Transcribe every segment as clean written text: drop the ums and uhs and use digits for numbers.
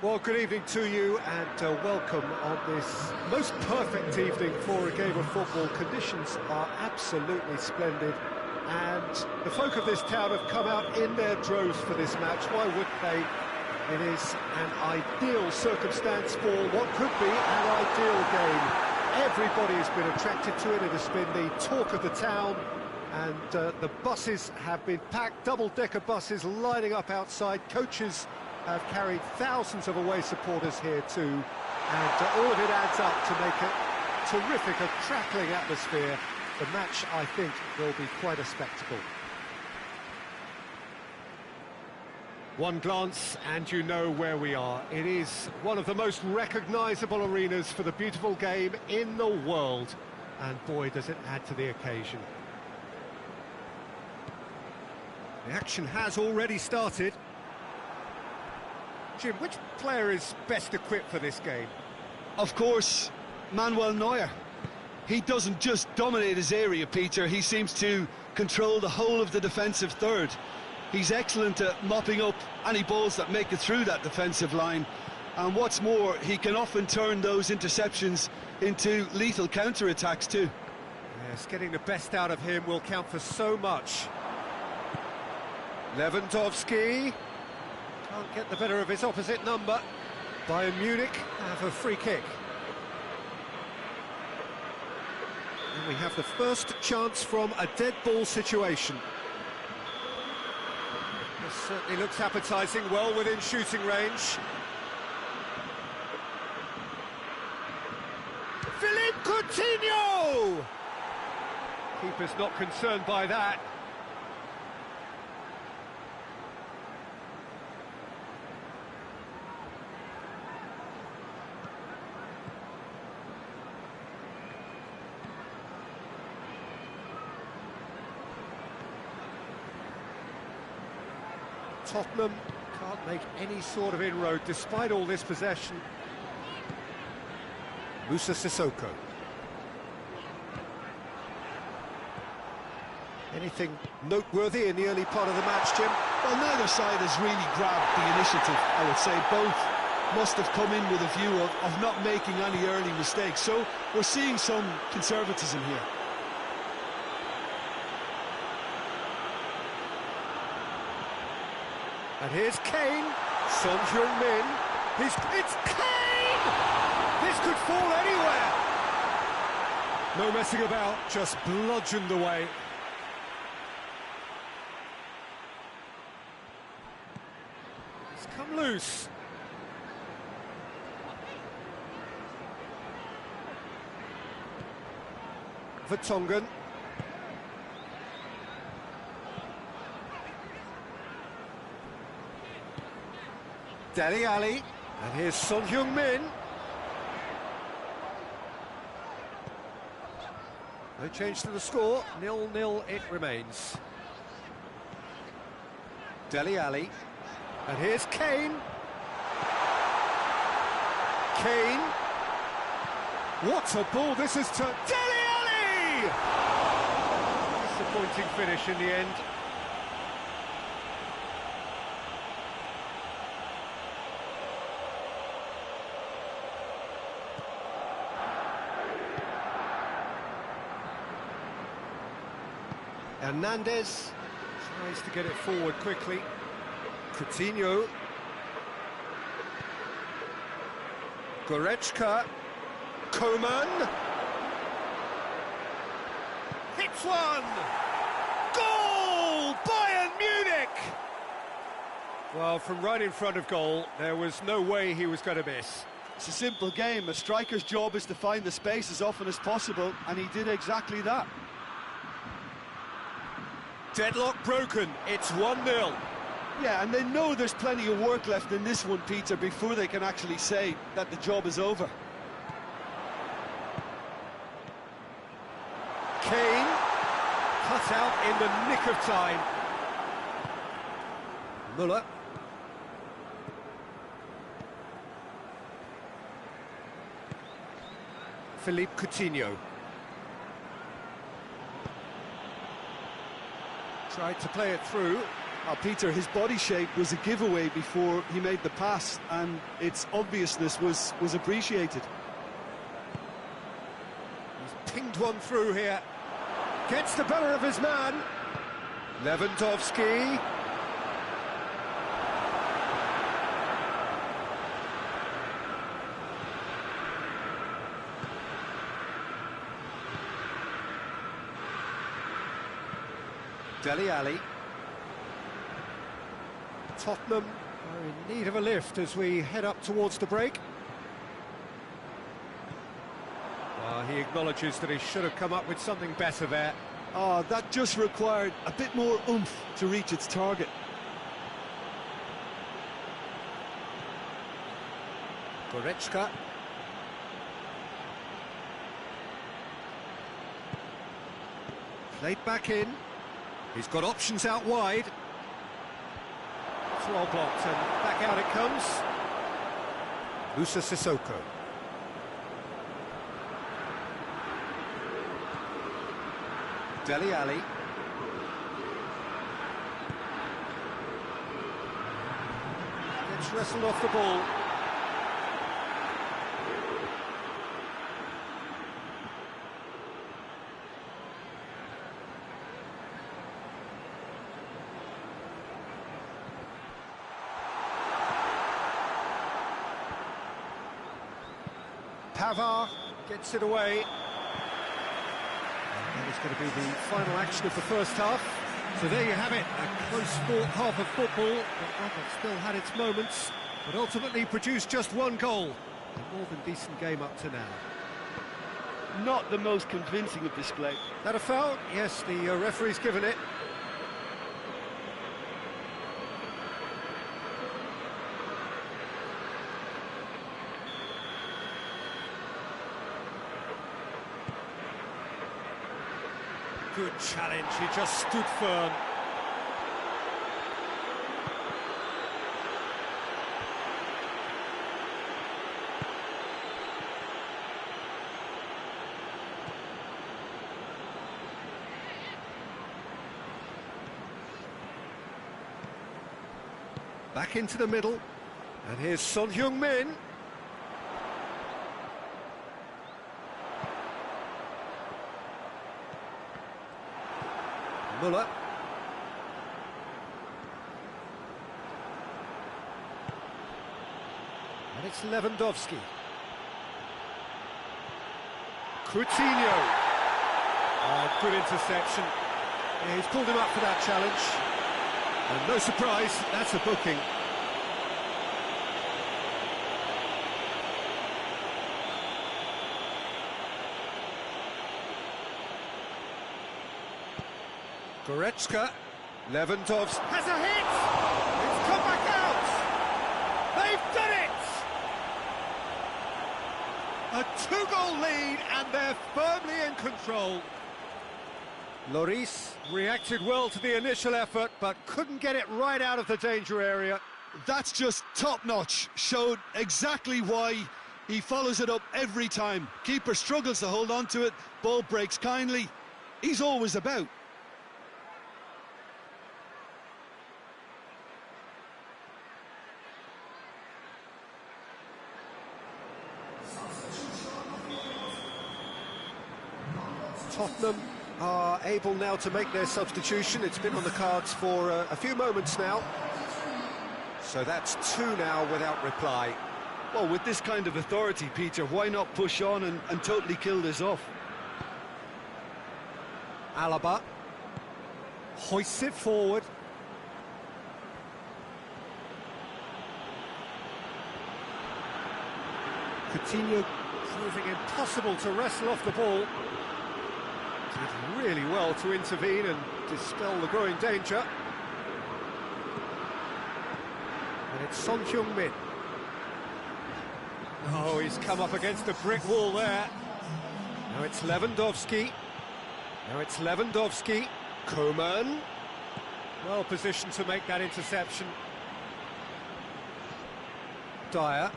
Well, good evening to you and welcome on this most perfect evening for a game of football. Conditions are absolutely splendid and the folk of this town have come out in their droves for this match. Why would they? It is an ideal circumstance for what could be an ideal game. Everybody has been attracted to it. It has been the talk of the town, and the buses have been packed, double-decker buses lining up outside. Coaches have carried thousands of away supporters here too, and all of it adds up to make a terrific, a crackling atmosphere. The match, I think, will be quite a spectacle. One glance and you know where we are. It is one of the most recognisable arenas for the beautiful game in the world, and boy does it add to the occasion. The action has already started. Jim, which player is best equipped for this game? Of course, Manuel Neuer. He doesn't just dominate his area, Peter, he seems to control the whole of the defensive third. He's excellent at mopping up any balls that make it through that defensive line, and what's more, he can often turn those interceptions into lethal counter-attacks too. Yes, getting the best out of him will count for so much. Lewandowski can't get the better of his opposite number. Bayern Munich have a free kick. And we have the first chance from a dead ball situation. This certainly looks appetising, well within shooting range. Philippe Coutinho! Keeper's not concerned by that. Tottenham can't make any sort of inroad despite all this possession. Moussa Sissoko. Anything noteworthy in the early part of the match, Jim? Well, neither side has really grabbed the initiative, I would say. Both must have come in with a view of not making any early mistakes, so we're seeing some conservatism here. And here's Kane, Son Heung-min, it's Kane! This could fall anywhere! No messing about, just bludgeoned away. It's come loose. Vertonghen. Dele Alli, and here's Son Heung-min. No change to the score, 0-0 it remains. Dele Alli, and here's Kane. Kane. What a ball this has turned. Dele Alli! Disappointing finish in the end. Hernandez tries to get it forward quickly. Coutinho. Goretzka. Coman. Hits one! Goal! Bayern Munich! Well, from right in front of goal, there was no way he was going to miss. It's a simple game. A striker's job is to find the space as often as possible, and he did exactly that. Deadlock broken, it's 1-0. Yeah, and they know there's plenty of work left in this one, Peter, before they can actually say that the job is over. Kane, cut out in the nick of time. Müller. Philippe Coutinho. Tried to play it through. Peter, his body shape was a giveaway before he made the pass, and its obviousness was appreciated. He's pinged one through here. Gets the better of his man. Lewandowski. Dele Alli. Tottenham are in need of a lift as we head up towards the break. He acknowledges that he should have come up with something better there. That just required a bit more oomph to reach its target. Goretzka. Played back in. He's got options out wide. It's well blocked, and back out it comes. Musa Sissoko. Dele Alli. Gets wrestled off the ball. Pavard gets it away. That is going to be the final action of the first half. So there you have it, a close-fought half of football, but one that still had its moments, but ultimately produced just one goal. A more than decent game up to now. Not the most convincing of display. That a foul? Yes, the referee's given it. Good challenge, he just stood firm. Back into the middle, and here's Son Heung-min. Muller. And it's Lewandowski. Coutinho. Oh, good interception. Yeah, he's pulled him up for that challenge. And no surprise, that's a booking. Goretzka, Lewandowski has a hit! It's come back out! They've done it! A two-goal lead, and they're firmly in control. Lloris reacted well to the initial effort, but couldn't get it right out of the danger area. That's just top-notch. Showed exactly why he follows it up every time. Keeper struggles to hold on to it, ball breaks kindly. He's always about. Tottenham are able now to make their substitution. It's been on the cards for a few moments now. So that's two now without reply. Well, with this kind of authority, Peter, why not push on and totally kill this off? Alaba hoists it forward. Coutinho proving impossible to wrestle off the ball. Did really well to intervene and dispel the growing danger. And it's Son Heung-min. Oh, he's come up against a brick wall there. Now it's Lewandowski. Now it's Lewandowski. Coman. Well positioned to make that interception. Dyer.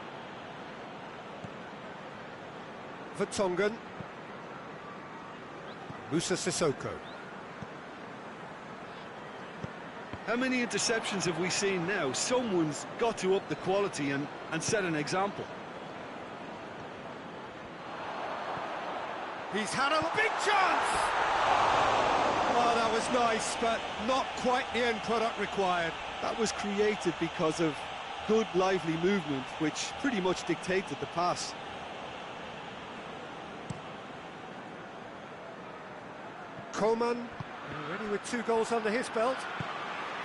Vertonghen. Musa Sissoko. How many interceptions have we seen now? Someone's got to up the quality and set an example. He's had a big chance! Oh, that was nice, but not quite the end product required. That was created because of good, lively movement, which pretty much dictated the pass. Coman, already with 2 goals under his belt.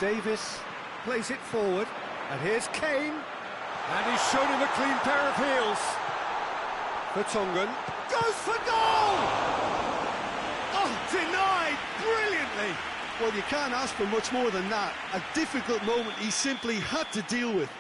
Davis plays it forward, and here's Kane, and he's shown him a clean pair of heels. Vertonghen goes for goal! Oh, denied brilliantly! Well, you can't ask for much more than that. A difficult moment he simply had to deal with.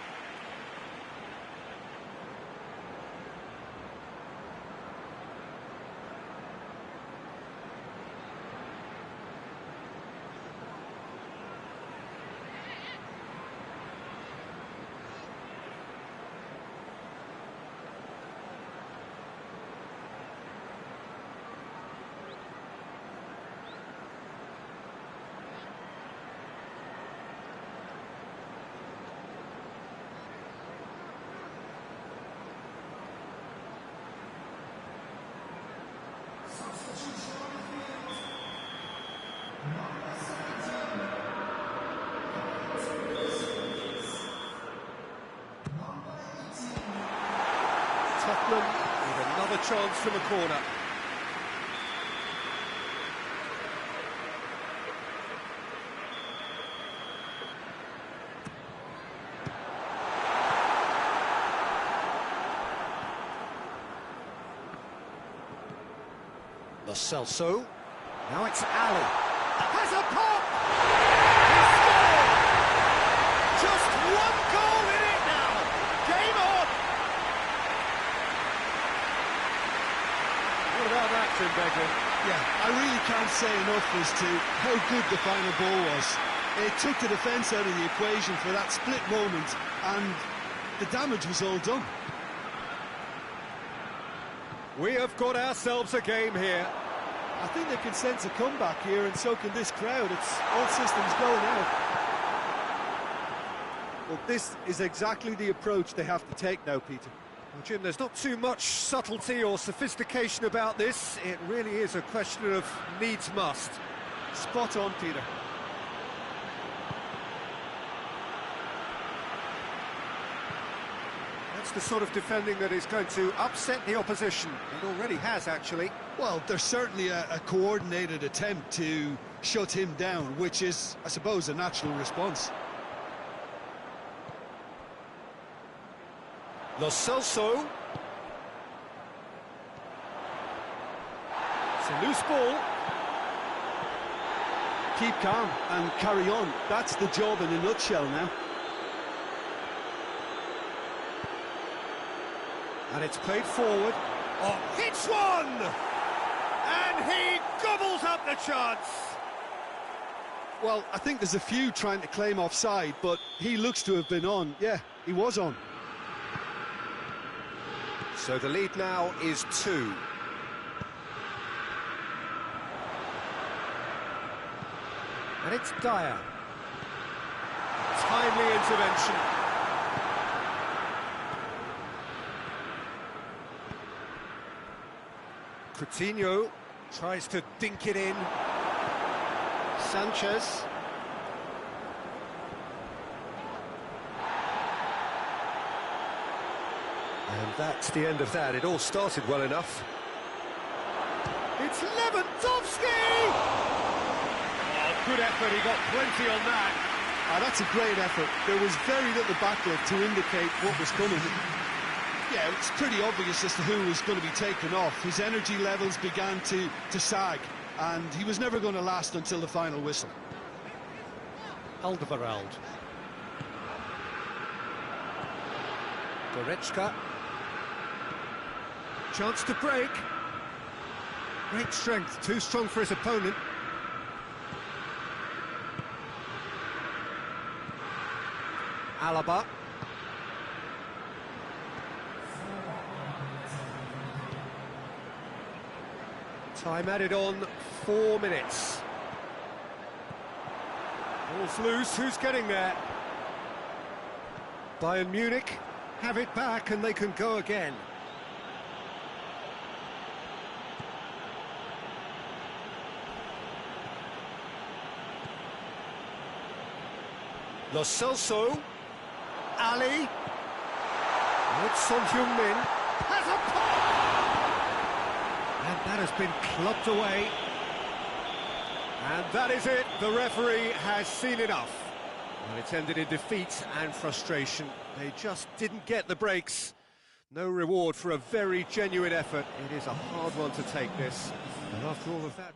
Tottenham with another chance from a corner. Lo Celso. Now it's Ali. Has a pop! He scored! Just one goal in it now. Game on! What about that, Tim Beckham? Yeah, I really can't say enough as to how good the final ball was. It took the defence out of the equation for that split moment, and the damage was all done. We have got ourselves a game here. I think they can sense a comeback here, and so can this crowd. It's all systems go now. Well, this is exactly the approach they have to take now, Peter. Well, Jim, there's not too much subtlety or sophistication about this. It really is a question of needs must. Spot on, Peter. That's the sort of defending that is going to upset the opposition. It already has, actually. Well, there's certainly a coordinated attempt to shut him down, which is, I suppose, a natural response. Lo Celso. It's a loose ball. Keep calm and carry on. That's the job in a nutshell now. And it's played forward. Oh, hits one! And he gobbles up the chance. Well, I think there's a few trying to claim offside, but he looks to have been on. Yeah, he was on. So the lead now is 2. And it's Dyer. Timely intervention. Coutinho tries to dink it in. Sanchez. And that's the end of that. It all started well enough. It's Lewandowski! Oh, good effort. He got plenty on that. That's a great effort. There was very little backlift to indicate what was coming. Yeah, it's pretty obvious as to who was going to be taken off. His energy levels began to sag, and he was never going to last until the final whistle. Alderweireld. Goretzka. Chance to break. Great strength, too strong for his opponent. Alaba. Time added on, 4 minutes. Ball's loose, who's getting there? Bayern Munich have it back and they can go again. Lo Celso, Ali, with Son Heung-min, has a pop! And that has been clubbed away. And that is it, the referee has seen enough. Well, it's ended in defeat and frustration. They just didn't get the breaks. No reward for a very genuine effort. It is a hard one to take, this. And after all of that...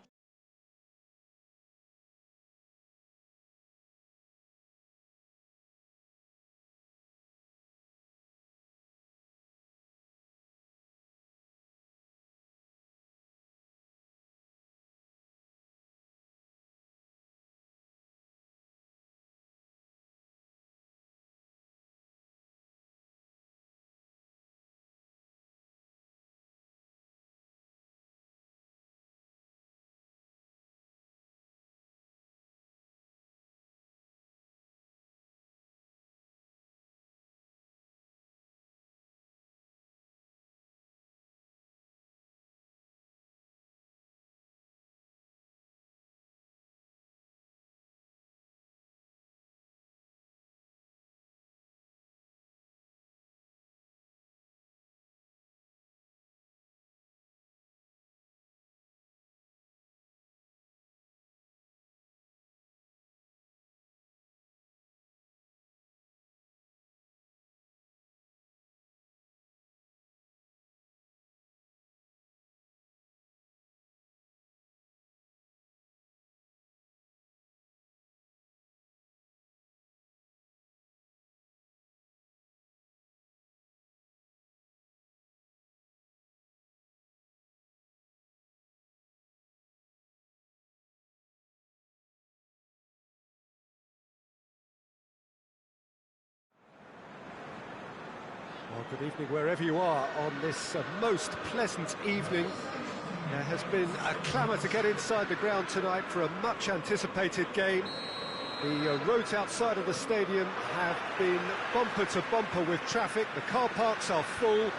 Well, good evening wherever you are on this most pleasant evening. There has been a clamour to get inside the ground tonight for a much-anticipated game. The roads outside of the stadium have been bumper to bumper with traffic. The car parks are full.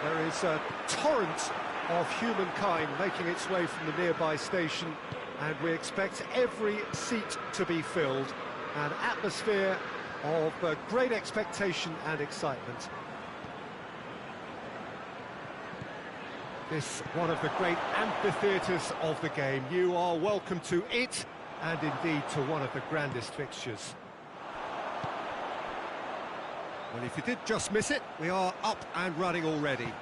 There is a torrent of humankind making its way from the nearby station, and we expect every seat to be filled. An atmosphere of great expectation and excitement. This one of the great amphitheatres of the game. You are welcome to it, and indeed to one of the grandest fixtures. Well, if you did just miss it, we are up and running already.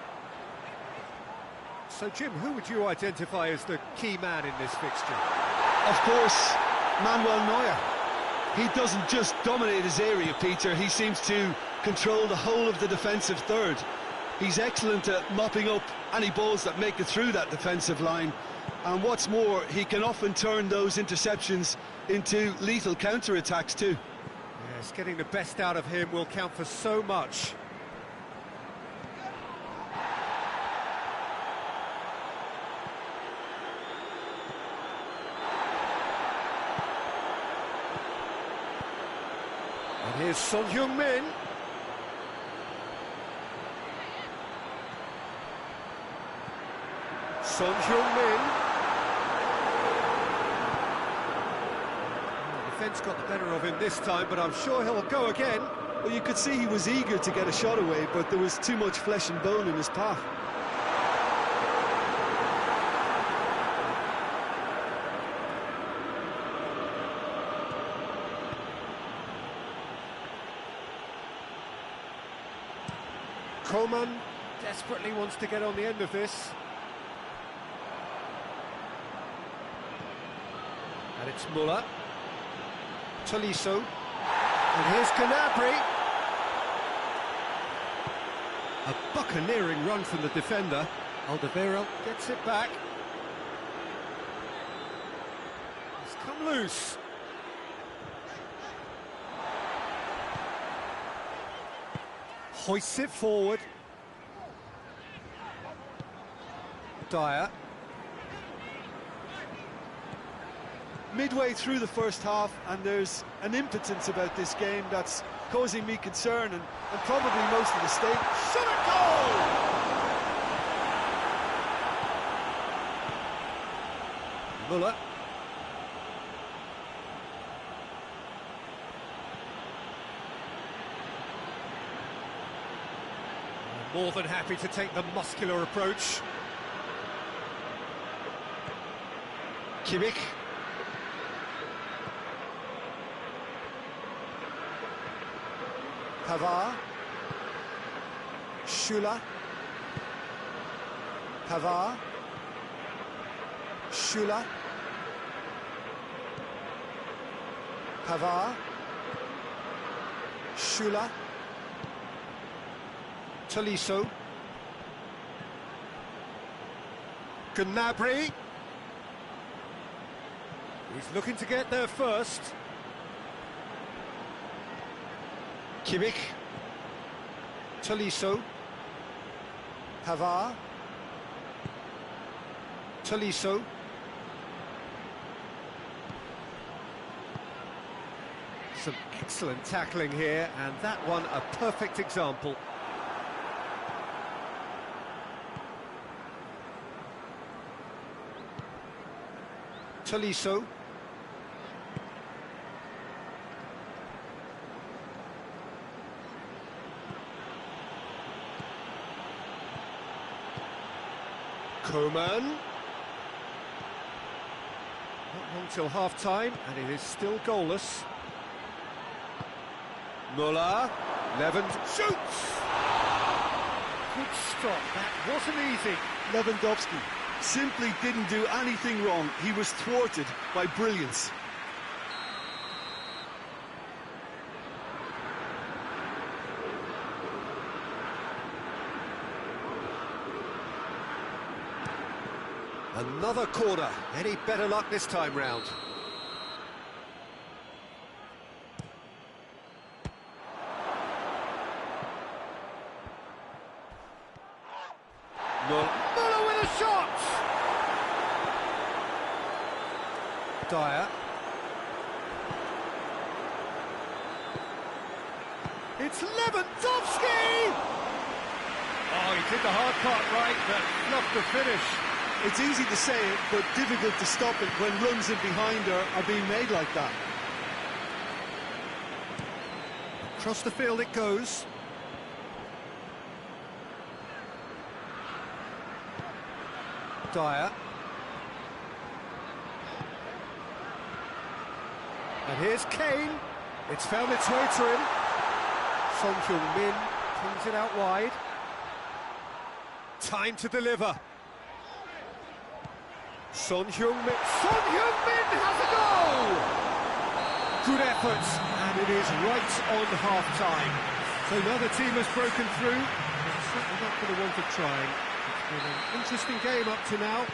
So, Jim, who would you identify as the key man in this fixture? Of course, Manuel Neuer. He doesn't just dominate his area, Peter. He seems to control the whole of the defensive third. He's excellent at mopping up any balls that make it through that defensive line. And what's more, he can often turn those interceptions into lethal counter-attacks too. Yes, getting the best out of him will count for so much. And here's Son Heung-min. Son Heung-min. The defence got the better of him this time, but I'm sure he'll go again. Well, you could see he was eager to get a shot away, but there was too much flesh and bone in his path. Coman desperately wants to get on the end of this. And it's Muller. Tolisso. And here's Gnabry. A buccaneering run from the defender. Alderweireld gets it back. It's come loose. Hoists it forward. Dyer. midway through the first half, and there's an impotence about this game that's causing me concern, and probably most of the state. Shot a goal! Muller. More than happy to take the muscular approach. Kimmich. Pavard. Schüller. Pavard. Schüller. Pavard. Schüller. Tolisso. Gnabry. He's looking to get there first. Kimmich. Tolisso. Pavard. Tolisso. Some excellent tackling here, and that one a perfect example. Tolisso. Coman. Not long till half-time, and it is still goalless. Muller. Levin shoots! Good stop, that wasn't easy. Lewandowski simply didn't do anything wrong. He was thwarted by brilliance. Another corner. Any better luck this time round? Muller with a shot! Dyer. It's Lewandowski! Oh, he did the hard part right, but fluffed the finish. It's easy to say it, but difficult to stop it when runs in behind are being made like that. Across the field it goes. Dyer. And here's Kane. It's found its way to him. Son Heung-min pulls it out wide. Time to deliver. Son Heung-min. Son Heung-min has a goal! Good effort, and it is right on half-time. So now the team has broken through. It's certainly not going to want to try. It's been an interesting game up to now,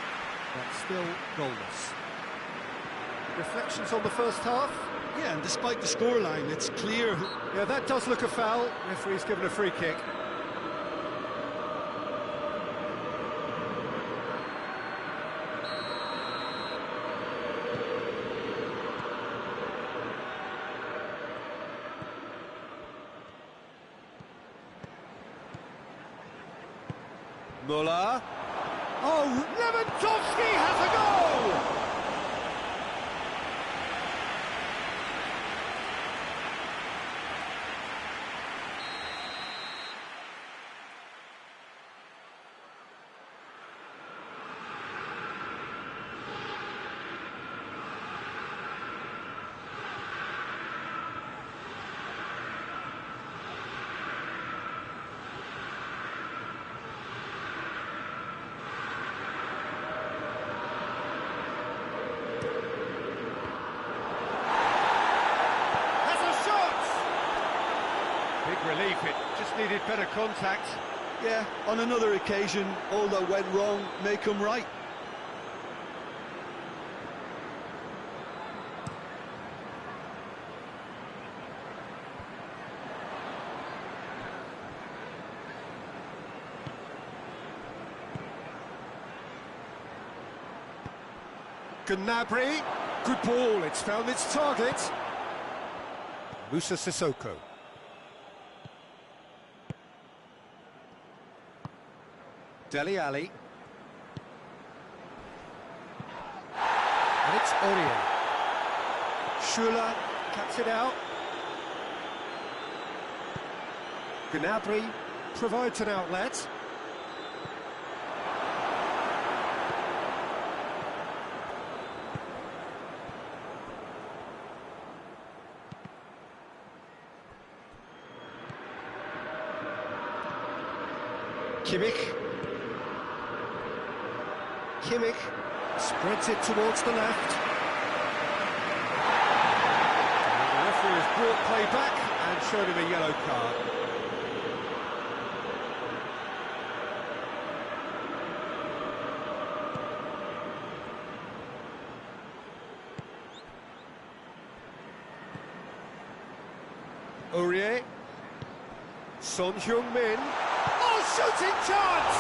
but still goalless. Reflections on the first half? Yeah, and despite the scoreline, it's clear. Yeah, that does look a foul. Referee's given a free kick. Muller. Oh, Lewandowski has a goal! Relief, it just needed better contact. Yeah, on another occasion, all that went wrong may come right. Gnabry. Good ball, it's found its target. Musa Sissoko. Dele Alli. And it's Aurier. Schürrle cuts it out. Gnabry provides an outlet. Kimmich spreads it towards the left. And the referee has brought play back and showed him a yellow card. Aurier. Son Heung-min. Oh, shooting chance!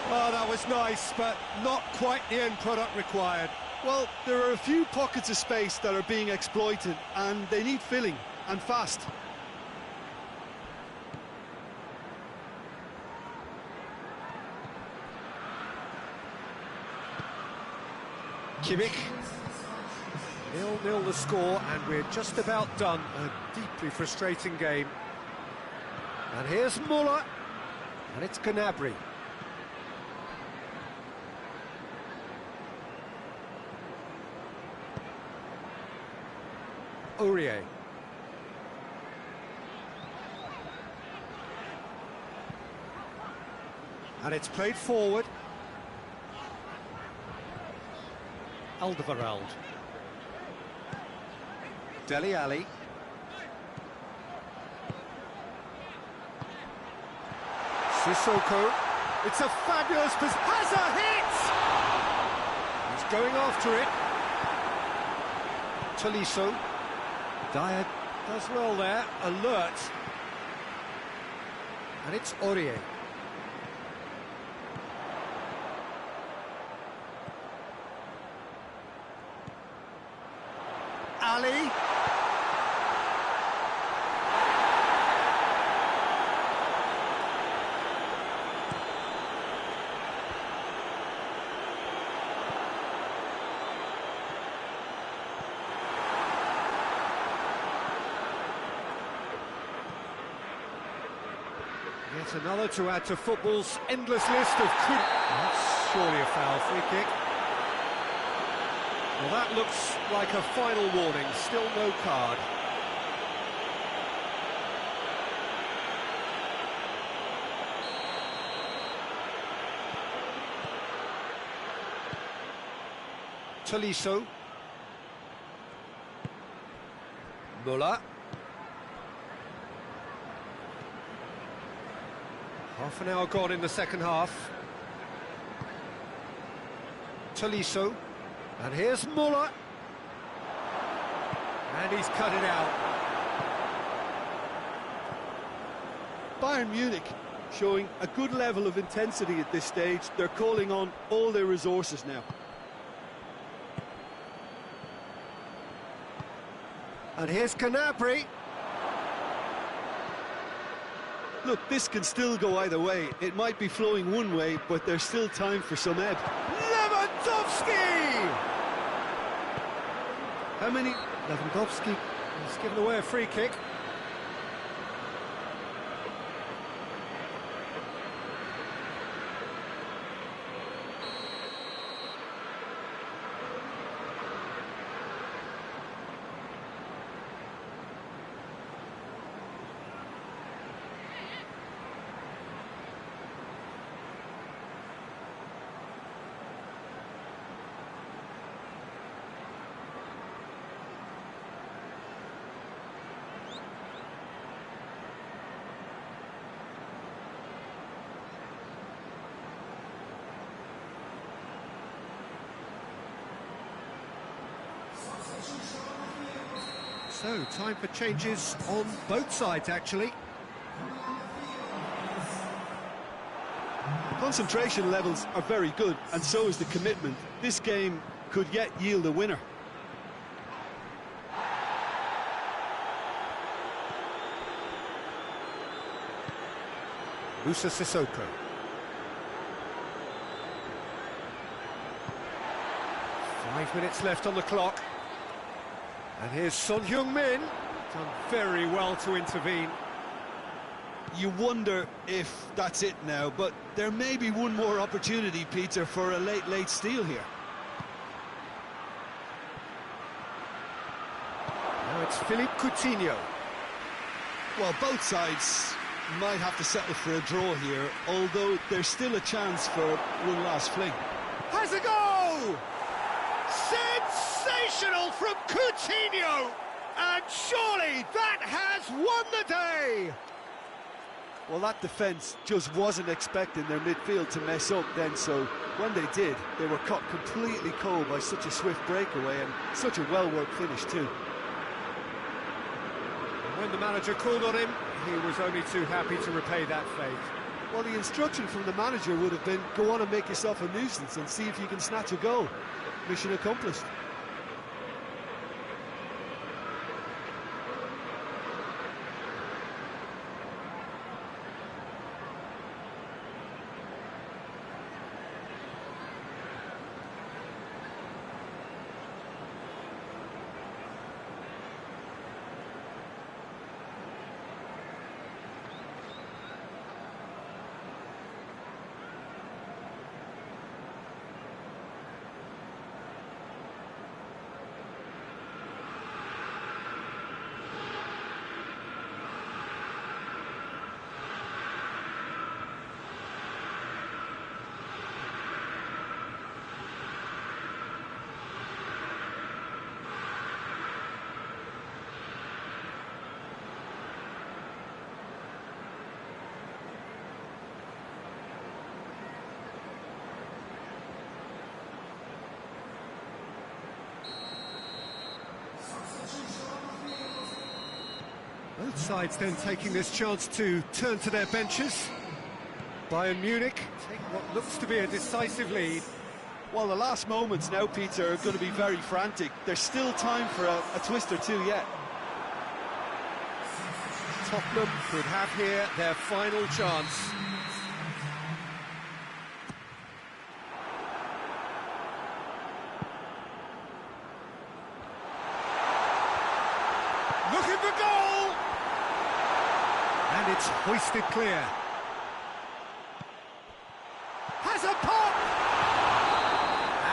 Oh, that was nice, but not quite the end product required. Well, there are a few pockets of space that are being exploited, and they need filling, and fast. Kimmich. 0-0 the score, and we're just about done. A deeply frustrating game. And here's Muller, and it's Gnabry. Aurier. And it's played forward. Alderweireld. Dele Alli. Sissoko. It's a fabulous pass. Has a hit! He's going after it. Tolisso. Dyer does well there. Alert. And it's Aurier. Ali. Yet another to add to football's endless list of could... That's surely a foul. Free kick. Well, that looks like a final warning. Still no card. Tolisso. Muller. Half an hour gone in the second half. Tolisso. And here's Muller. And he's cut it out. Bayern Munich showing a good level of intensity at this stage. They're calling on all their resources now. And here's Gnabry. Look, this can still go either way. It might be flowing one way, but there's still time for some ebb. Lewandowski! How many? Lewandowski has given away a free kick. So, time for changes on both sides, actually. Concentration levels are very good, and so is the commitment. This game could yet yield a winner. Musa Sissoko. Five minutes left on the clock. And here's Son Heung-min. Done very well to intervene. You wonder if that's it now, but there may be one more opportunity, Peter, for a late steal here. Now it's Philippe Coutinho. Well, both sides might have to settle for a draw here, although there's still a chance for one last fling. Has a goal! Sensational from Coutinho! And surely that has won the day! Well, that defence just wasn't expecting their midfield to mess up then, so when they did, they were caught completely cold by such a swift breakaway and such a well-worked finish too. When the manager called on him, he was only too happy to repay that fate. Well, the instruction from the manager would have been, go on and make yourself a nuisance and see if you can snatch a goal. Mission accomplished. Both sides then taking this chance to turn to their benches. Bayern Munich take what looks to be a decisive lead. Well, the last moments now, Peter, are going to be very frantic. There's still time for a twist or two yet. Tottenham could have here their final chance. Looking for goal! And it's hoisted clear. Has a pop!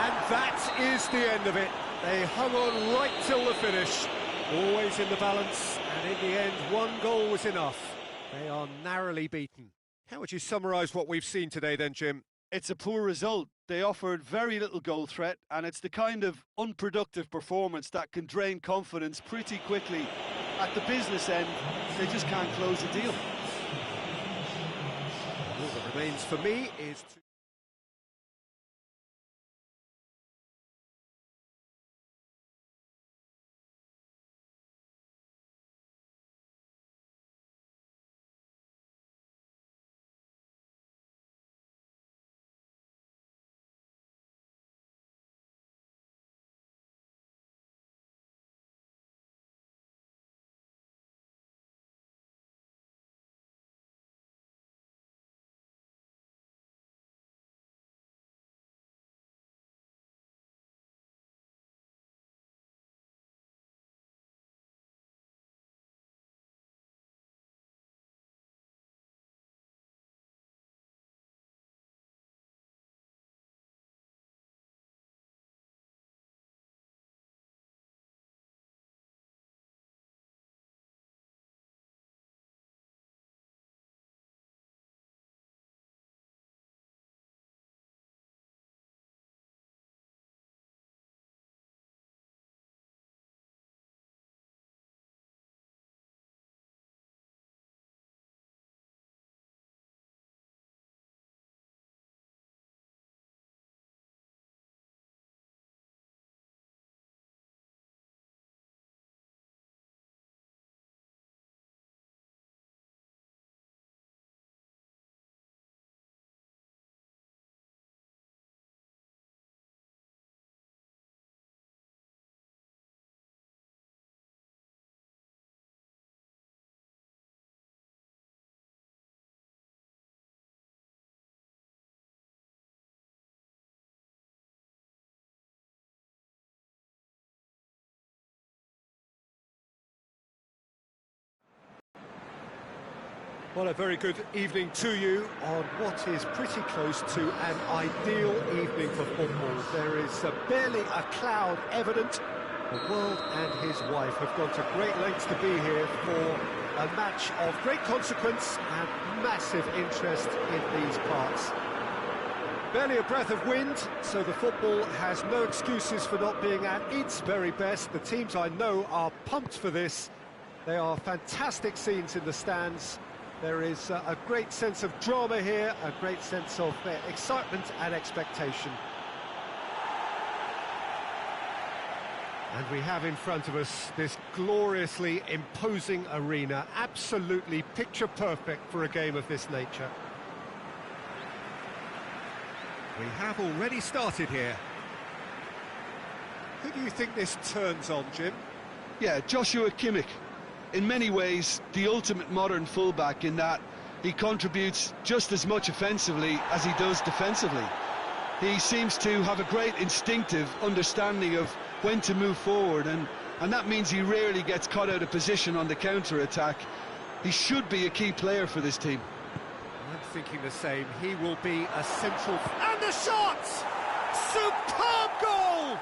And that is the end of it. They hung on right till the finish. Always in the balance, and in the end, one goal was enough. They are narrowly beaten. How would you summarise what we've seen today then, Jim? It's a poor result. They offered very little goal threat, and it's the kind of unproductive performance that can drain confidence pretty quickly. At the business end, they just can't close a deal. All that remains for me is to... Well, a very good evening to you on what is pretty close to an ideal evening for football. There is barely a cloud evident. The world and his wife have gone to great lengths to be here for a match of great consequence and massive interest in these parts. Barely a breath of wind, so the football has no excuses for not being at its very best. The teams I know are pumped for this. They are fantastic scenes in the stands. There is a great sense of drama here, a great sense of excitement and expectation. And we have in front of us this gloriously imposing arena, absolutely picture-perfect for a game of this nature. We have already started here. Who do you think this turns on, Jim? Yeah, Joshua Kimmich. In many ways, the ultimate modern fullback in that he contributes just as much offensively as he does defensively. He seems to have a great instinctive understanding of when to move forward, and that means he rarely gets caught out of position on the counter-attack. He should be a key player for this team. I'm thinking the same. He will be a central... And the shot! Superb goal!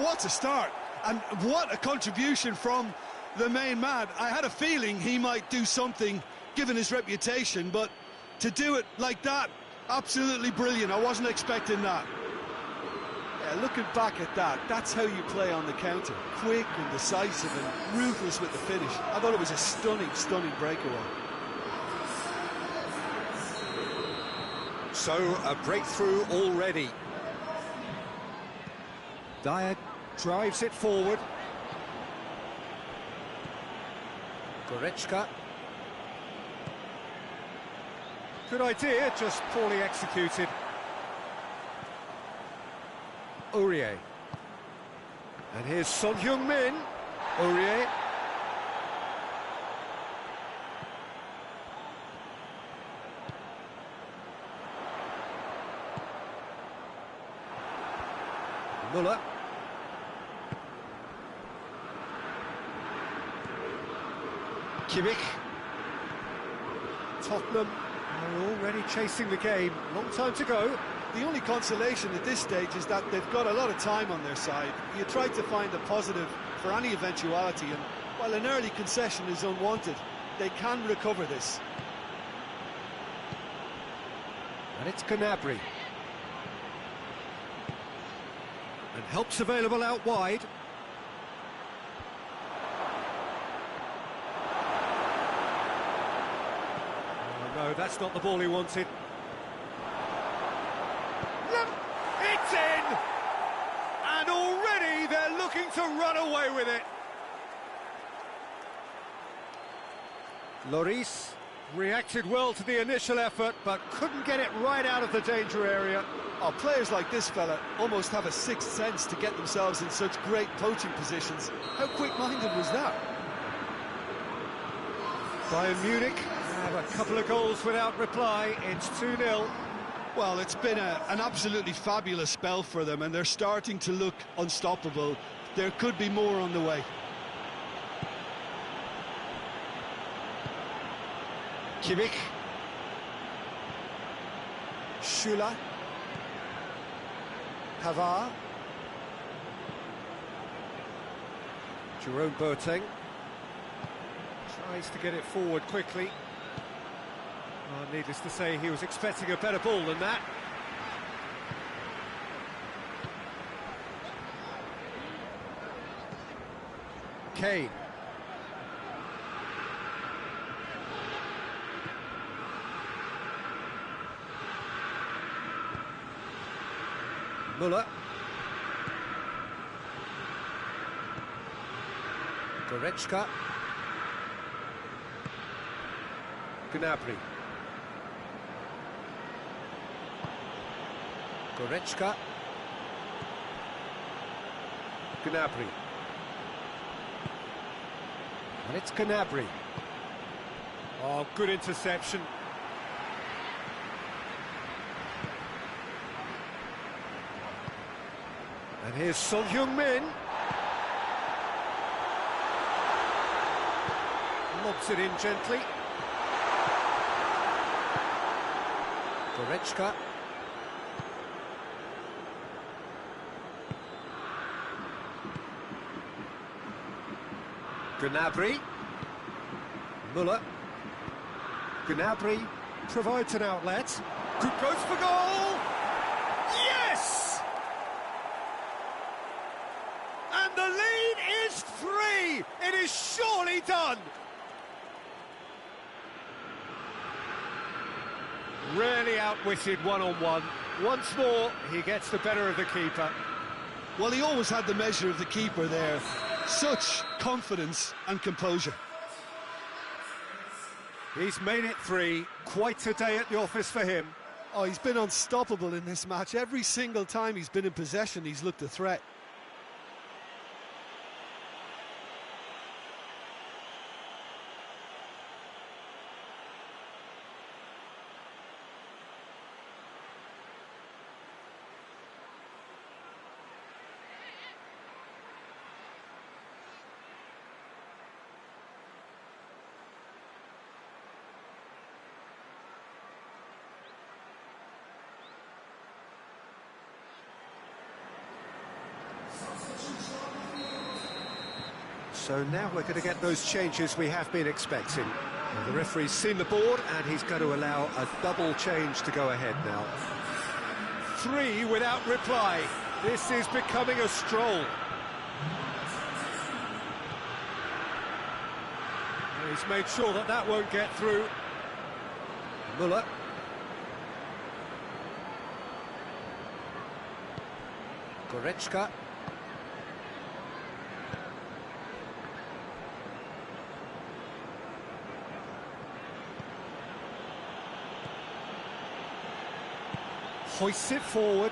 What a start, and what a contribution from the main man. I had a feeling he might do something, given his reputation, but to do it like that, absolutely brilliant. I wasn't expecting that. Yeah, looking back at that, that's how you play on the counter. Quick and decisive and ruthless with the finish. I thought it was a stunning, stunning breakaway. So, a breakthrough already. Dyer drives it forward. Goretzka. Good idea, just poorly executed. Aurier. And here's Son Heung-min. Aurier. Muller. Kimmich. Tottenham are already chasing the game. Long time to go. The only consolation at this stage is that they've got a lot of time on their side. You try to find a positive for any eventuality, and while an early concession is unwanted, they can recover this. And it's Gnabry. And help's available out wide. No, that's not the ball he wanted. It's in! And already they're looking to run away with it. Lloris reacted well to the initial effort, but couldn't get it right out of the danger area. Oh, players like this fella almost have a sixth sense to get themselves in such great poaching positions. How quick-minded was that? Bayern Munich have a couple of goals without reply. It's 2-0. Well, it's been an absolutely fabulous spell for them, and they're starting to look unstoppable. There could be more on the way. Kimmich. Schüller. Pavard. Jerome Boateng. Tries to get it forward quickly. Oh, needless to say, he was expecting a better ball than that. Kane. Muller. Goretzka. Gnabry. Goretzka. Gnabry. And it's Gnabry. Oh, good interception. And here's Son Heung-min. Lobs it in gently. Goretzka. Gnabry. Müller. Gnabry provides an outlet. Good, goes for goal! Yes! And the lead is 3! It is surely done! Really outwitted one-on-one. Once more, he gets the better of the keeper. Well, he always had the measure of the keeper there. Such confidence and composure. He's made it 3. Quite a day at the office for him. Oh, he's been unstoppable in this match. Every single time he's been in possession, he's looked a threat. So now we're going to get those changes we have been expecting. Well, the referee's seen the board and he's going to allow a double change to go ahead now. 3 without reply. This is becoming a stroll. And he's made sure that that won't get through. Müller. Goretzka. Hoists it forward.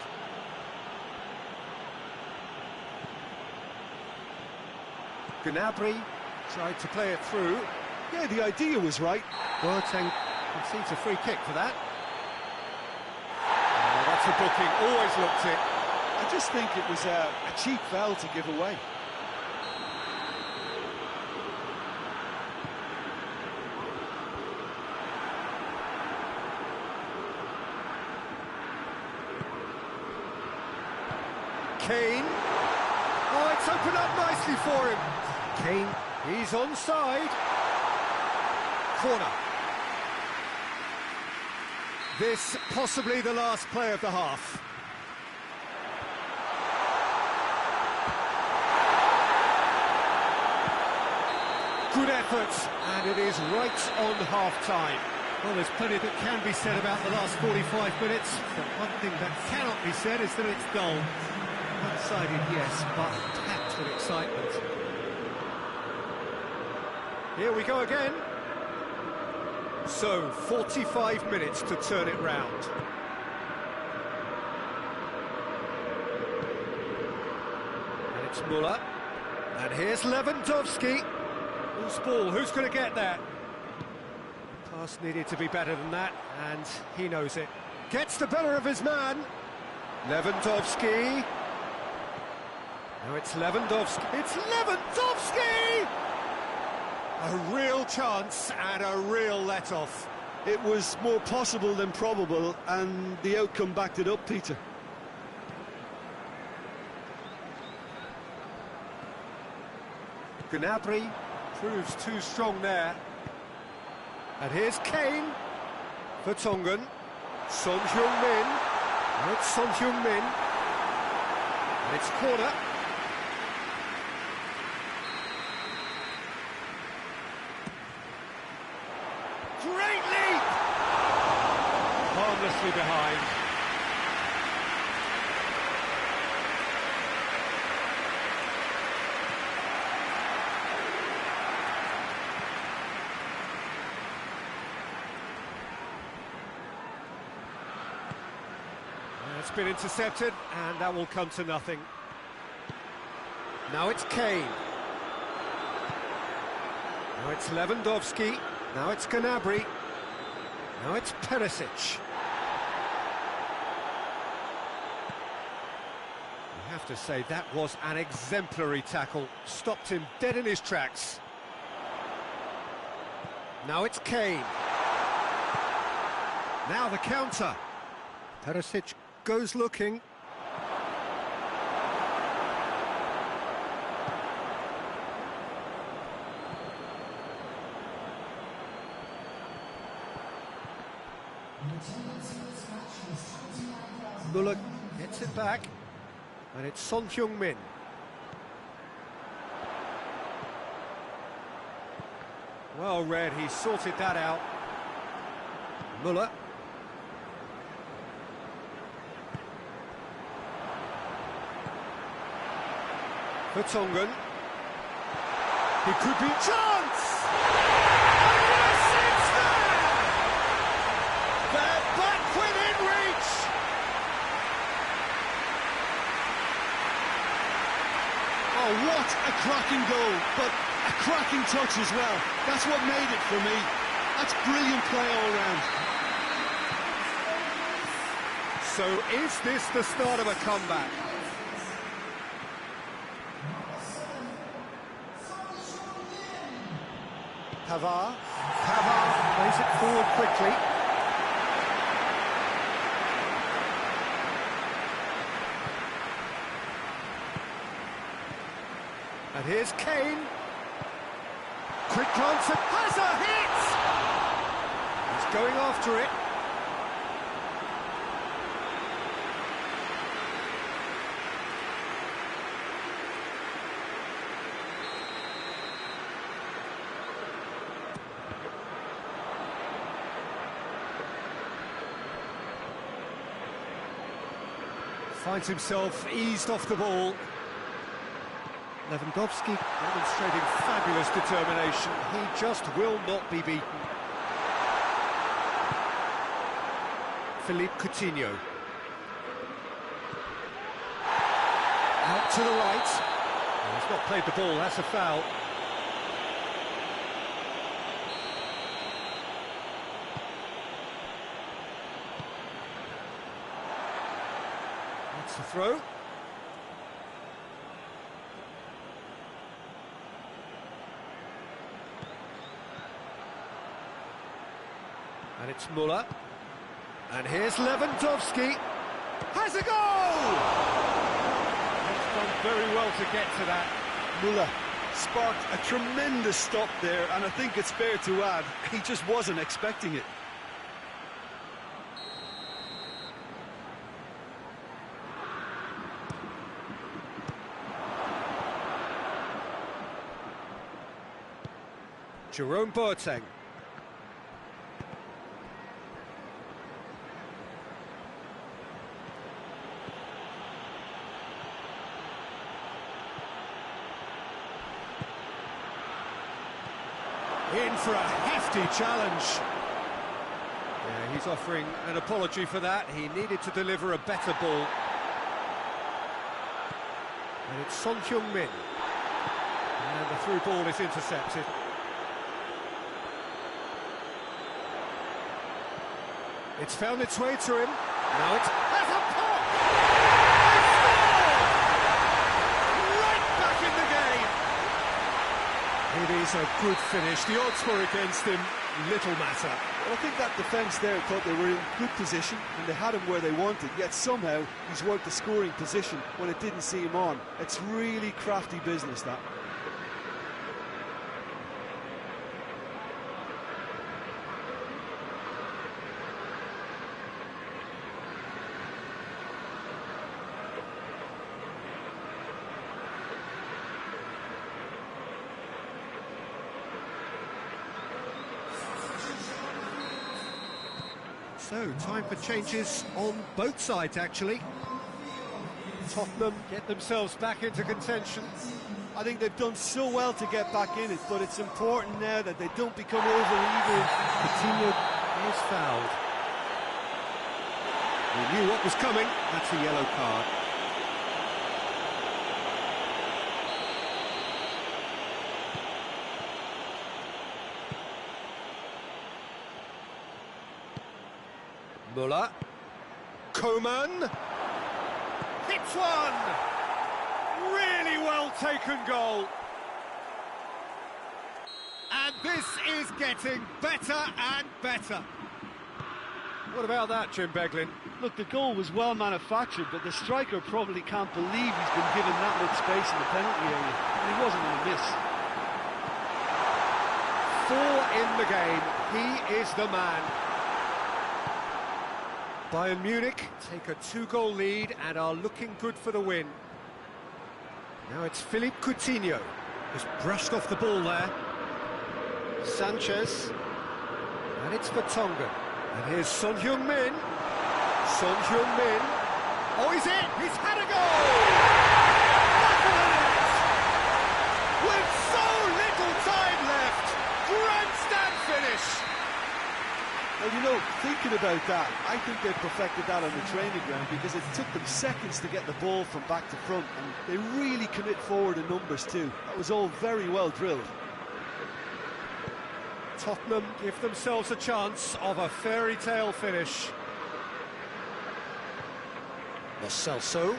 Gnabry tried to play it through. Yeah, the idea was right. Boateng concedes a free kick for that. Oh, that's a booking, always looked it. I just think it was a cheap foul to give away. Kane. Oh, it's opened up nicely for him. Kane, he's onside. Corner. This possibly the last play of the half. Good effort, and it is right on half-time. Well, there's plenty that can be said about the last 45 minutes, but one thing that cannot be said is that it's dull. One-sided, yes, but packed with excitement. Here we go again. So, 45 minutes to turn it round. And it's Müller. And here's Lewandowski. Who's ball? Who's going to get that? Pass needed to be better than that, and he knows it. Gets the better of his man. Lewandowski. Now it's Lewandowski. It's Lewandowski! A real chance and a real let-off. It was more possible than probable, and the outcome backed it up, Peter. Gnabry proves too strong there. And here's Kane for Tongan. Son Heung-min. Now it's Son Heung-min. And it's corner. Great leap! Harmlessly behind. It's been intercepted, and that will come to nothing. Now it's Kane. Now it's Lewandowski. Now it's Gnabry. Now it's Perisic. I have to say, that was an exemplary tackle. Stopped him dead in his tracks. Now it's Kane. Now the counter. Perisic goes looking. Muller gets it back, and it's Son Heung-min. Well read, he sorted that out. Muller. Vertonghen. He could be a chance! And yes, it's there! They're back within reach! Oh, what a cracking goal, but a cracking touch as well. That's what made it for me. That's brilliant play all round. So is this the start of a comeback? Pavard plays it forward quickly. And here's Kane. Quick glance at Hazard hits! He's going after it. Finds himself eased off the ball. Lewandowski demonstrating fabulous determination. He just will not be beaten. Philippe Coutinho. Out to the right. Oh, he's not played the ball, that's a foul. That's the throw. And it's Muller. And here's Lewandowski. Has a goal! He's done very well to get to that. Muller sparked a tremendous stop there, and I think it's fair to add, he just wasn't expecting it. Jerome Boateng. In for a hefty challenge. Yeah, he's offering an apology for that. He needed to deliver a better ball. And it's Son Heung-min. And the through ball is intercepted. It's found its way to him. Now it's has a pop! Right back in the game! It is a good finish. The odds were against him. Little matter. Well, I think that defence there thought they were in good position and they had him where they wanted, yet somehow he's worked the scoring position when it didn't see him on. It's really crafty business, that. So, time for changes on both sides, actually. Tottenham get themselves back into contention. I think they've done so well to get back in it, but it's important now that they don't become over-eager. Coutinho is fouled. We knew what was coming. That's a yellow card. Muller. Coman. Hits one! Really well taken goal. And this is getting better and better. What about that, Jim Beglin? Look, the goal was well manufactured, but the striker probably can't believe he's been given that much space in the penalty area, and he wasn't going to miss. 4 in the game, he is the man. Bayern Munich take a 2-goal lead and are looking good for the win. Now it's Philippe Coutinho, who's brushed off the ball there. Sanchez, and it's for Tonga. And here's Son Heung-min. Son Heung-min. Oh, he's in! He's had a goal! Back of the net! With so little time left! Grandstand finish! Well, you know, thinking about that, I think they perfected that on the training ground because it took them seconds to get the ball from back to front, and they really commit forward in numbers too. That was all very well drilled. Tottenham give themselves a chance of a fairy tale finish. Lo Celso.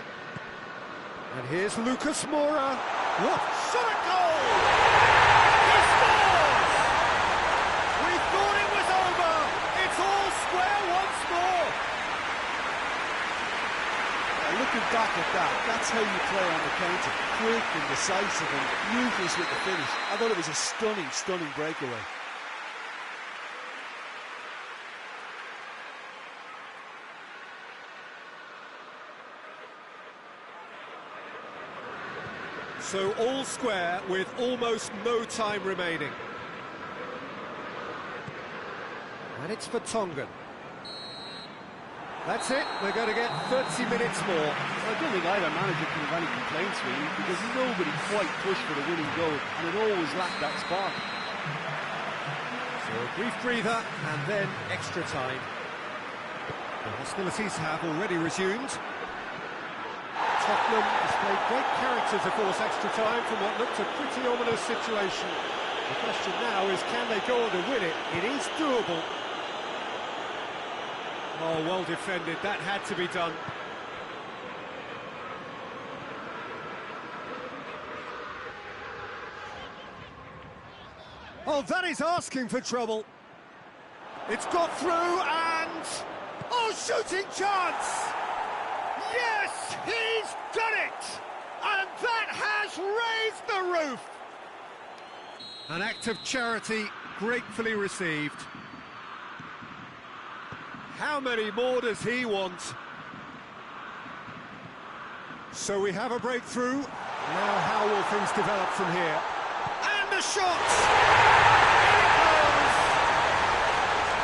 And here's Lucas Moura. What? Shot a goal! He scores! We thought it was over. It's all square once more. Looking back at that, that's how you play on the counter. Quick and decisive and ruthless with the finish. I thought it was a stunning, stunning breakaway. So all square with almost no time remaining. And it's for Tongan. That's it, we're going to get 30 minutes more. I don't think either manager can have any complaints really, because nobody quite pushed for the winning goal, and it always lacked that spark. So a brief breather, and then extra time. The hostilities have already resumed. Tottenham displayed great character to force extra time from what looked a pretty ominous situation. The question now is, can they go on to win it? It is doable. Oh, well defended. That had to be done. Oh, that is asking for trouble. It's got through and... oh, shooting chance! Yes, he's done it! And that has raised the roof! An act of charity gratefully received. How many more does he want? So we have a breakthrough. Now how will things develop from here? And the shots! In it goes!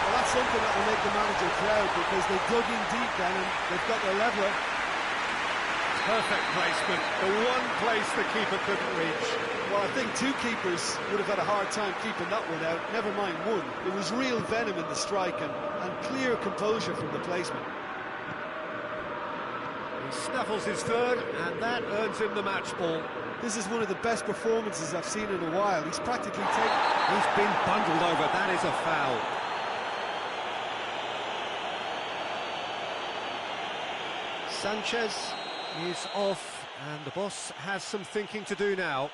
Well, that's something that will make the manager proud, because they dug in deep then and they've got their leveller. Perfect placement, the one place the keeper couldn't reach. Well, I think two keepers would have had a hard time keeping that one out, never mind one. There was real venom in the strike and clear composure from the placement. He snaffles his third, and that earns him the match ball. This is one of the best performances I've seen in a while. He's practically taken... He's been bundled over, that is a foul. Sanchez is off, and the boss has some thinking to do now.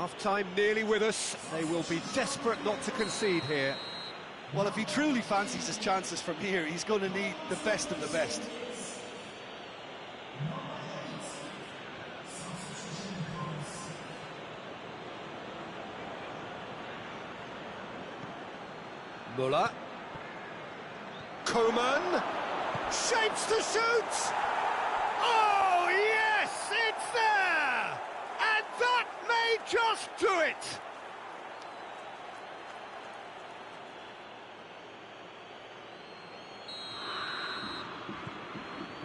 Half-time nearly with us. They will be desperate not to concede here. Well, if he truly fancies his chances from here, he's going to need the best of the best. Muller. Coman. Shapes to shoot! Oh, yes! It's there! And that may just do it!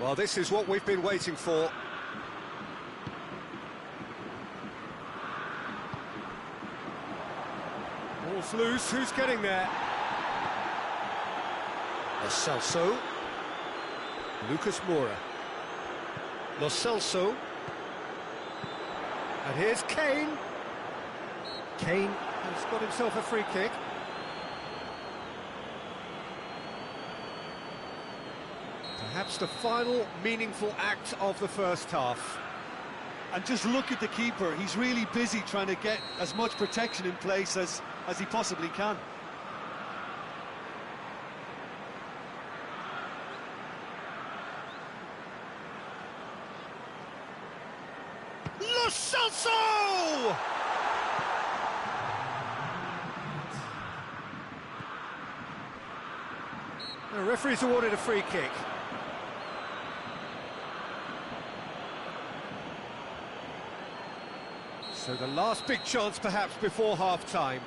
Well, this is what we've been waiting for. Ball's loose, who's getting there? Lo Celso. Lucas Moura. Lo Celso. And here's Kane. Kane has got himself a free kick. Perhaps the final meaningful act of the first half. And just look at the keeper. He's really busy trying to get as much protection in place as he possibly can. Lo Celso! The referee's awarded a free kick. So the last big chance perhaps before half-time.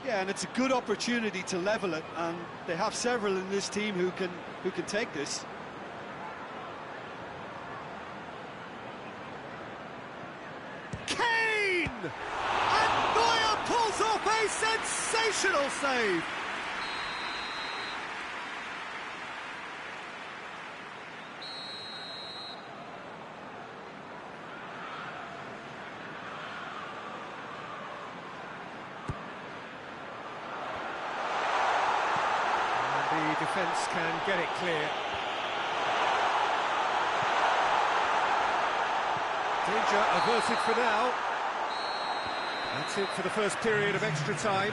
Yeah, and it's a good opportunity to level it, and they have several in this team who can take this. Kane! And Neuer pulls off a sensational save! And the defence can get it clear. Danger averted for now. That's it for the first period of extra time.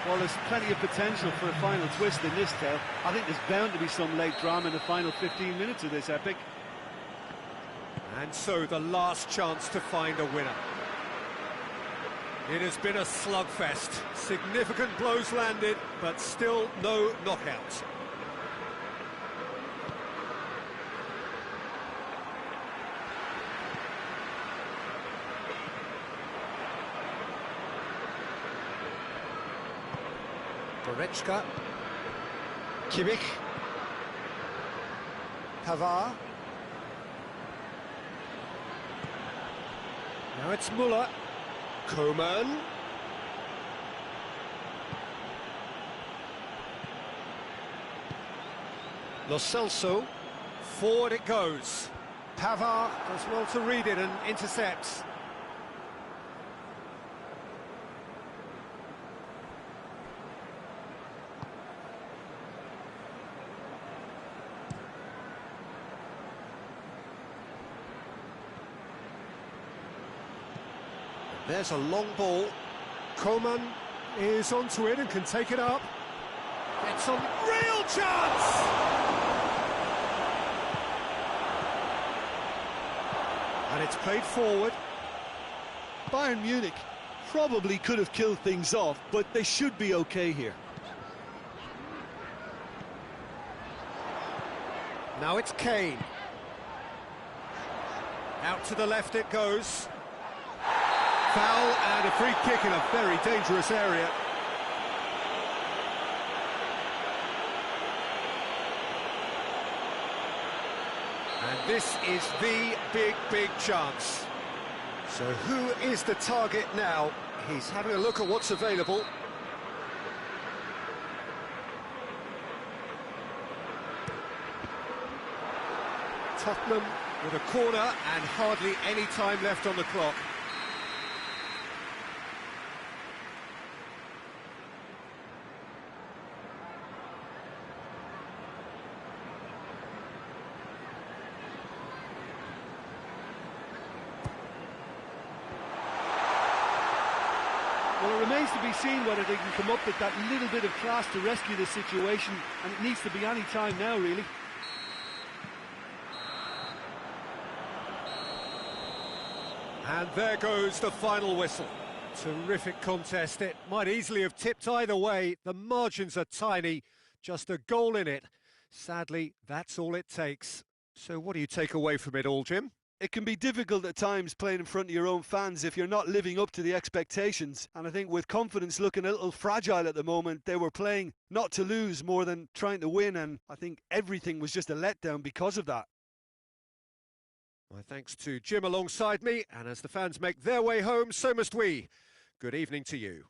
Well, there's plenty of potential for a final twist in this tale. I think there's bound to be some late drama in the final 15 minutes of this epic. And so the last chance to find a winner. It has been a slugfest. Significant blows landed, but still no knockout. Goretzka. Kimmich. Pavard. Now it's Muller. Coman. Lo Celso. Forward it goes. Pavard does well to read it and intercepts. There's a long ball. Coman is onto it and can take it up. It's a real chance! And it's played forward. Bayern Munich probably could have killed things off, but they should be okay here. Now it's Kane. Out to the left it goes. Foul and a free kick in a very dangerous area. And this is the big chance. So who is the target now? He's having a look at what's available. Tottenham with a corner and hardly any time left on the clock. Well, it remains to be seen whether they can come up with that little bit of class to rescue the situation, and it needs to be any time now, really. And there goes the final whistle. Terrific contest. It might easily have tipped either way. The margins are tiny, just a goal in it. Sadly, that's all it takes. So what do you take away from it all, Jim? It can be difficult at times playing in front of your own fans if you're not living up to the expectations. And I think with confidence looking a little fragile at the moment, they were playing not to lose more than trying to win. And I think everything was just a letdown because of that. My thanks to Jim alongside me, and as the fans make their way home, so must we. Good evening to you.